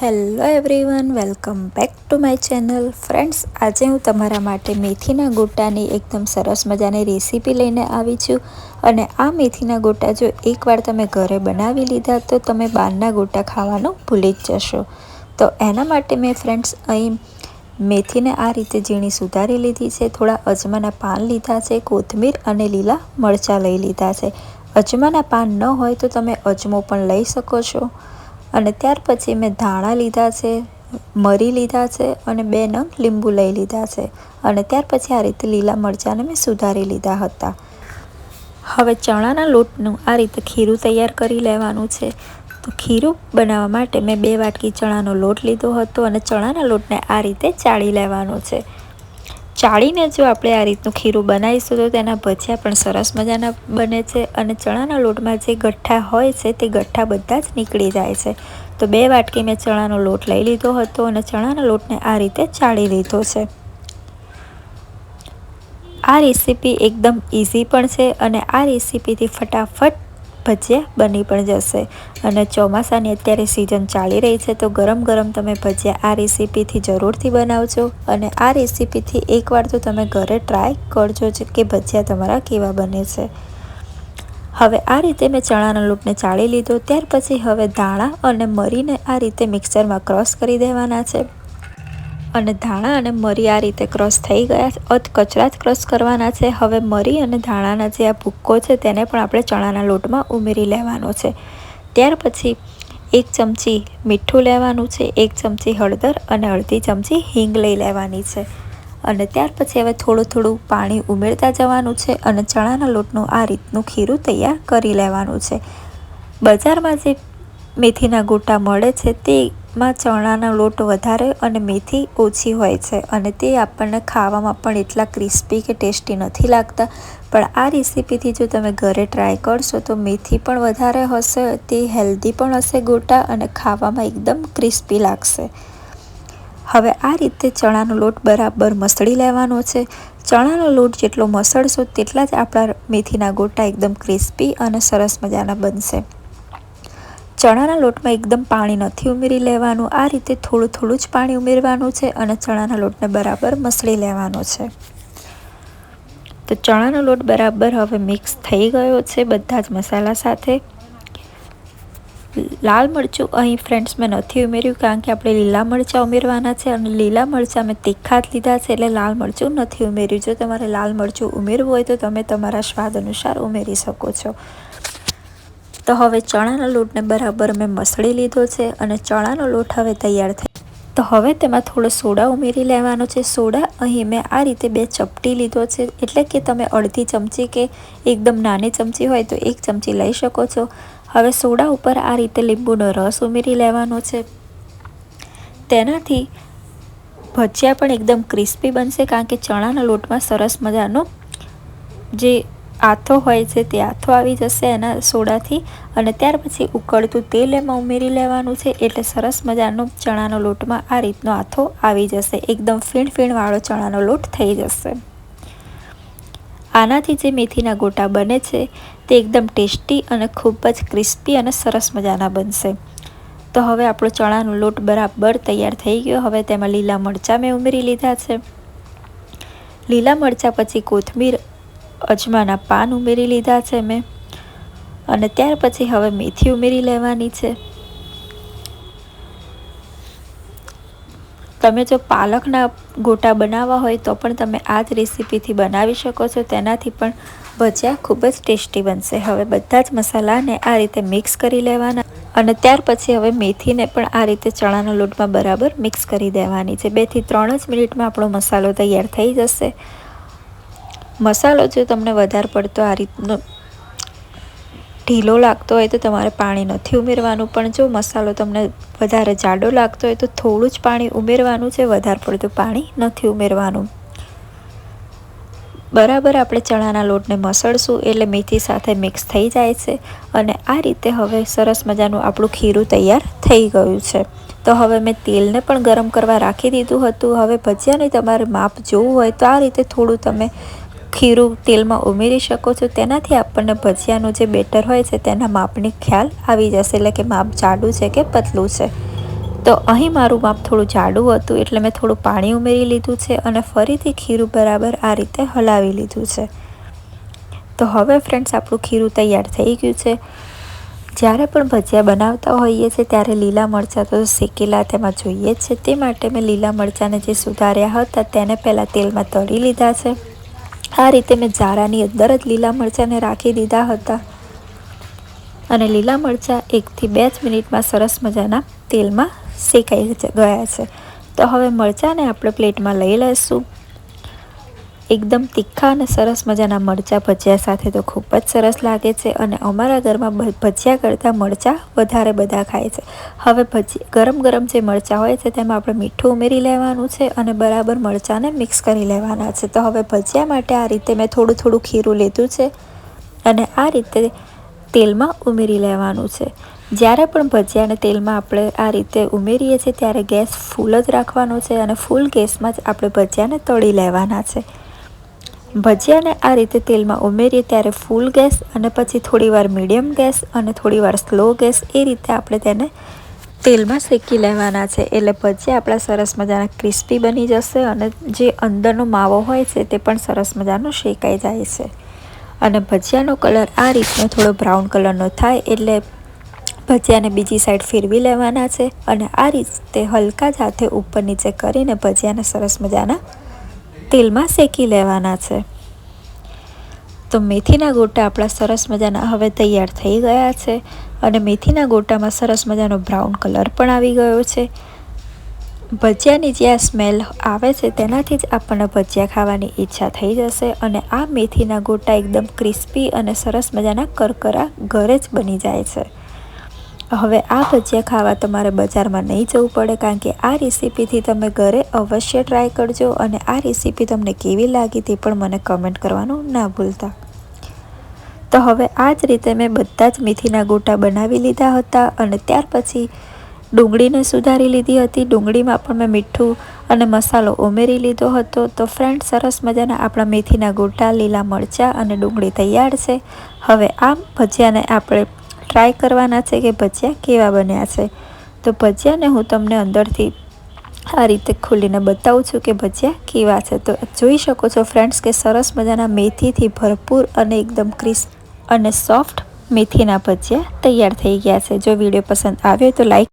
Hello everyone, welcome back to my channel. Friends, આજે હું તમારા માટે મેથીના ગોટાની એકદમ સરસ મજાની રેસીપી લઈને આવી છું. અને આ મેથીના ગોટા જો એકવાર તમે ઘરે બનાવી લીધા તો તમે બહારના ગોટા ખાવાનું ભૂલી જ જશો. તો એના માટે મેં ફ્રેન્ડ્સ અહીં મેથીને આ રીતે ઝીણી સુધારી લીધી છે, થોડા અજમાના પાન લીધા છે, કોથમીર અને લીલા મરચાં લઈ લીધા છે. અજમાના પાન ન હોય તો તમે અજમો પણ લઈ શકો છો. અને ત્યાર પછી મેં ધાણા લીધા છે, મરી લીધા છે અને 2 નંગ લીંબુ લઈ લીધા છે. અને ત્યાર પછી આ રીતે લીલા મરચાંને મેં સુધારી લીધા હતા. હવે ચણાના લોટનું આ રીતે ખીરું તૈયાર કરી લેવાનું છે. તો ખીરું બનાવવા માટે મેં 2 વાટકી ચણાનો લોટ લીધો હતો અને ચણાના લોટને આ રીતે ચાળી લેવાનો છે. ચાળીને જો આપણે આ રીતનું ખીરું બનાવીશું તો તેના ભજીયા પણ સરસ મજાના બને છે અને ચણાના લોટમાં જે ગઠ્ઠા હોય છે તે ગઠ્ઠા બધા જ નીકળી જાય છે. તો 2 વાટકી મેં ચણાનો લોટ લઈ લીધો હતો અને ચણાના લોટને આ રીતે ચાળી લીધો છે. આ રેસીપી એકદમ ઇઝી પણ છે અને આ રેસીપીથી ફટાફટ ભજીયા બની પણ જશે. અને ચોમાસાની અત્યારે સિઝન ચાલી રહી છે તો ગરમ ગરમ તમે ભજીયા આ રેસીપીથી જરૂરથી બનાવજો. અને આ રેસીપીથી એકવાર તો તમે ઘરે ટ્રાય કરજો કે ભજીયા તમારા કેવા બને છે. હવે આ રીતે મેં ચણાના લોટને ચાળી લીધો. ત્યાર પછી હવે ધાણા અને મરીને આ રીતે મિક્સરમાં ક્રશ કરી દેવાના છે. અને ધાણા અને મરી આ રીતે ક્રશ થઈ ગયા, કચરા જ ક્રશ કરવાના છે. હવે મરી અને ધાણાના જે આ ભૂક્કો છે તેને પણ આપણે ચણાના લોટમાં ઉમેરી લેવાનો છે. ત્યાર પછી 1 ચમચી મીઠું લેવાનું છે, 1 ચમચી હળદર અને અડધી ચમચી હિંગ લઈ લેવાની છે. અને ત્યાર પછી હવે થોડું થોડું પાણી ઉમેરતા જવાનું છે અને ચણાના લોટનું આ રીતનું ખીરું તૈયાર કરી લેવાનું છે. બજારમાં જે મેથીના ગોટા મળે છે તેમાં ચણાનો લોટ વધારે અને મેથી ઓછી હોય છે અને તે આપણને ખાવામાં પણ એટલા ક્રિસ્પી કે ટેસ્ટી નથી લાગતા. પણ આ રેસીપીથી જો તમે ઘરે ટ્રાય કરશો તો મેથી પણ વધારે હશે, તે હેલ્ધી પણ હશે ગોટા અને ખાવામાં એકદમ ક્રિસ્પી લાગશે. હવે આ રીતે ચણાનો લોટ બરાબર મસળી લેવાનો છે. ચણાનો લોટ જેટલો મસળશો તેટલા જ આપણા મેથીના ગોટા એકદમ ક્રિસ્પી અને સરસ મજાના બનશે. ચણાના લોટમાં એકદમ પાણી નથી ઉમેરી લેવાનું, આ રીતે થોડું થોડું જ પાણી ઉમેરવાનું છે અને ચણાના લોટને બરાબર મસળી લેવાનો છે. તો ચણાનો લોટ બરાબર હવે મિક્સ થઈ ગયો છે બધા જ મસાલા સાથે. લાલ મરચું અહીં ફ્રેન્ડ્સ મેં નથી ઉમેર્યું કારણ કે આપણે લીલા મરચાં ઉમેરવાના છે અને લીલા મરચાં મેં તીખા જ લીધા છે એટલે લાલ મરચું નથી ઉમેર્યું. જો તમારે લાલ મરચું ઉમેરવું હોય તો તમે તમારા સ્વાદ અનુસાર ઉમેરી શકો છો. તો હવે ચણાના લોટને બરાબર મેં મસળી લીધો છે અને ચણાનો લોટ હવે તૈયાર થઈ. તો હવે તેમાં થોડો સોડા ઉમેરી લેવાનો છે. સોડા અહીં મેં આ રીતે 2 ચપટી લીધો છે, એટલે કે તમે અડધી ચમચી કે એકદમ નાની ચમચી હોય તો 1 ચમચી લઈ શકો છો. હવે સોડા ઉપર આ રીતે લીંબુનો રસ ઉમેરી લેવાનો છે. તેનાથી ભજીયા પણ એકદમ ક્રિસ્પી બનશે કારણ કે ચણાના લોટમાં સરસ મજાનો જે આથો હોય છે તે આથો આવી જશે એના સોડાથી. અને ત્યાર પછી ઉકળતું તેલ એમાં ઉમેરી લેવાનું છે એટલે સરસ મજાનો ચણાનો લોટમાં આ રીતનો આથો આવી જશે. એકદમ ફીણ ચણાનો લોટ થઈ જશે. આનાથી જે મેથીના ગોટા બને છે તે એકદમ ટેસ્ટી અને ખૂબ જ ક્રિસ્પી અને સરસ મજાના બનશે. તો હવે આપણો ચણાનો લોટ બરાબર તૈયાર થઈ ગયો. હવે તેમાં લીલા મરચાં મેં ઉમેરી લીધા છે. લીલા મરચાં પછી કોથમીર, અજમાના પાન ઉમેરી લીધા છે મેં. અને ત્યાર પછી હવે મેથી ઉમેરી લેવાની છે. તમે જો પાલકના ગોટા બનાવવા હોય તો પણ તમે આ જ રેસીપીથી બનાવી શકો છો, તેનાથી પણ ભજીયા ખૂબ જ ટેસ્ટી બનશે. હવે બધા જ મસાલાને આ રીતે મિક્સ કરી લેવાના અને ત્યાર પછી હવે મેથીને પણ આ રીતે ચણાના લોટમાં બરાબર મિક્સ કરી દેવાની છે. 2 થી 3 જ મિનિટમાં આપણો મસાલો તૈયાર થઈ જશે. મસાલો જો તમને વધારે પડતો આ રીતનો ઢીલો લાગતો હોય તો તમારે પાણી નથી ઉમેરવાનું, પણ જો મસાલો તમને વધારે જાડો લાગતો હોય તો થોડું જ પાણી ઉમેરવાનું છે, વધારે પડતું પાણી નથી ઉમેરવાનું. બરાબર આપણે ચણાના લોટને મસળશું એટલે મેથી સાથે મિક્સ થઈ જાય છે. અને આ રીતે હવે સરસ મજાનું આપણું ખીરું તૈયાર થઈ ગયું છે. તો હવે મેં તેલને પણ ગરમ કરવા રાખી દીધું હતું. હવે ભજીયાને તમારે માપ જોવું હોય તો આ રીતે થોડું તમે ખીરું તેલમાં ઉમેરી શકો છો. તેનાથી આપણને ભજીયાનું જે બેટર હોય છે તેના માપની ખ્યાલ આવી જશે, એટલે કે માપ જાડું છે કે પતલું છે. તો અહીં મારું માપ થોડું જાડું હતું એટલે મેં થોડું પાણી ઉમેરી લીધું છે અને ફરીથી ખીરું બરાબર આ રીતે હલાવી લીધું છે। તો હવે ફ્રેન્ડ્સ આપણું ખીરું તૈયાર થઈ ગયું છે। જ્યારે પણ ભજીયા બનાવતા હોઈએ છીએ ત્યારે લીલા મરચાં તો શેકેલા તેમાં જોઈએ જ છે, તે માટે મેં લીલા મરચાંને જે સુધાર્યા હતા તેને પહેલાં તેલમાં તળી લીધા છે। આ રીતે મેં જારાની અંદર જ લીલા મરચાંને રાખી દીધા હતા અને લીલા મરચાં 1 થી 2 જ મિનિટમાં સરસ મજાના તેલમાં શેકાઈ ગયા છે। તો હવે મરચાંને આપણે પ્લેટમાં લઈ લઈશું। એકદમ તીખા અને સરસ મજાના મરચાં ભજીયા સાથે તો ખૂબ જ સરસ લાગે છે અને અમારા ઘરમાં ભજીયા કરતાં મરચાં વધારે બધા ખાય છે। હવે ગરમ ગરમ જે મરચાં હોય છે તેમાં આપણે મીઠું ઉમેરી લેવાનું છે અને બરાબર મરચાંને મિક્સ કરી લેવાના છે। તો હવે ભજીયા માટે આ રીતે મેં થોડું થોડું ખીરું લીધું છે અને આ રીતે તેલમાં ઉમેરી લેવાનું છે। જ્યારે પણ ભજીયાને તેલમાં આપણે આ રીતે ઉમેરીએ છીએ ત્યારે ગેસ ફૂલ જ રાખવાનો છે અને ફૂલ ગેસમાં જ આપણે ભજીયાને તળી લેવાના છે। ભજીયાને આ રીતે તેલમાં ઉમેરીએ ત્યારે ફૂલ ગેસ અને પછી થોડીવાર મીડિયમ ગેસ અને થોડીવાર સ્લો ગેસ એ રીતે આપણે તેને તેલમાં શેકી લેવાના છે। એટલે ભજીયા આપણા સરસ મજાના ક્રિસ્પી બની જશે અને જે અંદરનો માવો હોય છે તે પણ સરસ મજાનો શેકાઈ જાય છે અને ભજીયાનો કલર આ રીતનો થોડો બ્રાઉન કલરનો થાય એટલે ભજીયાને બીજી સાઈડ ફેરવી લેવાના છે અને આ રીતે હલકા જ હાથે ઉપર નીચે કરીને ભજીયાને સરસ મજાના તેલમાં શેકી લેવાના છે। તો મેથીના ગોટા આપણા સરસ મજાના હવે તૈયાર થઈ ગયા છે અને મેથીના ગોટામાં સરસ મજાનો બ્રાઉન કલર પણ આવી ગયો છે। ભજીયાની જે આ સ્મેલ આવે છે તેનાથી જ આપણને ભજીયા ખાવાની ઈચ્છા થઈ જશે અને આ મેથીના ગોટા એકદમ ક્રિસ્પી અને સરસ મજાના કરકરા ઘરે જ બની જાય છે। હવે આ ભજીયા ખાવા તમારે બજારમાં નહીં જવું પડે કારણ કે આ રેસીપીથી તમે ઘરે અવશ્ય ટ્રાય કરજો અને આ રેસીપી તમને કેવી લાગી તે પણ મને કમેન્ટ કરવાનું ના ભૂલતા। તો હવે આ જ રીતે મેં બધા જ મેથીના ગોટા બનાવી લીધા હતા અને ત્યાર પછી ડુંગળીને સુધારી લીધી હતી। ડુંગળીમાં પણ મેં મીઠું અને મસાલો ઉમેરી લીધો હતો। તો ફ્રેન્ડ સરસ મજાના આપણા મેથીના ગોટા, લીલા મરચાં અને ડુંગળી તૈયાર છે। હવે આ ભજીયાને આપણે ટ્રાય કરવાના છે કે ભજીયા કેવા બન્યા છે। તો ભજીયાને હું તમને અંદરથી આ રીતે ખોલીને બતાવું છું કે ભજીયા કેવા છે। તો જોઈ શકો છો ફ્રેન્ડ્સ કે સરસ મજાના મેથીથી ભરપૂર અને એકદમ ક્રિસ્પ અને સોફ્ટ મેથીના ભજીયા તૈયાર થઈ ગયા છે। જો વિડીયો પસંદ આવ્યો તો લાઈક